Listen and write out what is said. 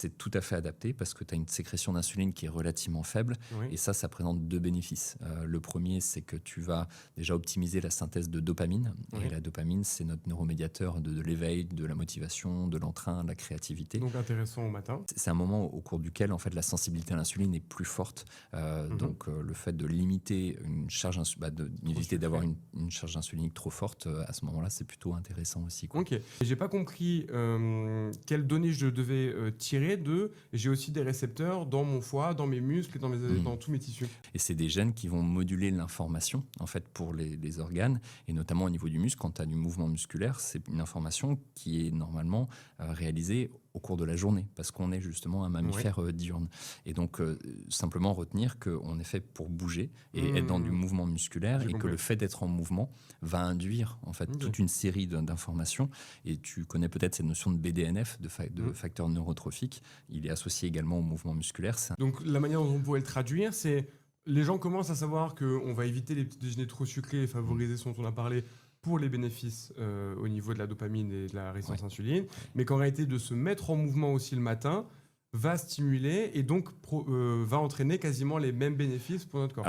C'est tout à fait adapté parce que tu as une sécrétion d'insuline qui est relativement faible Oui. et ça présente deux bénéfices. Le premier, c'est que tu vas déjà optimiser la synthèse de dopamine. Oui. Et la dopamine, c'est notre neuromédiateur de l'éveil, de la motivation, de l'entrain, de la créativité. Donc intéressant au matin. C'est un moment au cours duquel en fait, la sensibilité à l'insuline est plus forte. Donc le fait de limiter une charge, d'éviter d'avoir une charge insulinique trop forte, à ce moment-là, c'est plutôt intéressant aussi, quoi. Ok. J'ai pas compris quelles données je devais tirer de. J'ai aussi des récepteurs dans mon foie, dans mes muscles et dans tous mes tissus. Et c'est des gènes qui vont moduler l'information en fait pour les organes et notamment au niveau du muscle. Quand tu as du mouvement musculaire, c'est une information qui est normalement réalisée au cours de la journée parce qu'on est justement un mammifère diurne. Et donc simplement retenir qu'on est fait pour bouger et être dans du mouvement musculaire et que le fait d'être en mouvement va induire en fait toute une série d'informations. Et tu connais peut-être cette notion de BDNF, de facteur neurotrophique. Il est associé également au mouvement musculaire. Donc la manière dont on pourrait le traduire, c'est les gens commencent à savoir qu'on va éviter les petits déjeuners trop sucrés et favoriser ce dont on a parlé pour les bénéfices au niveau de la dopamine et de la résistance insuline, mais qu'en réalité de se mettre en mouvement aussi le matin va stimuler et donc va entraîner quasiment les mêmes bénéfices pour notre corps.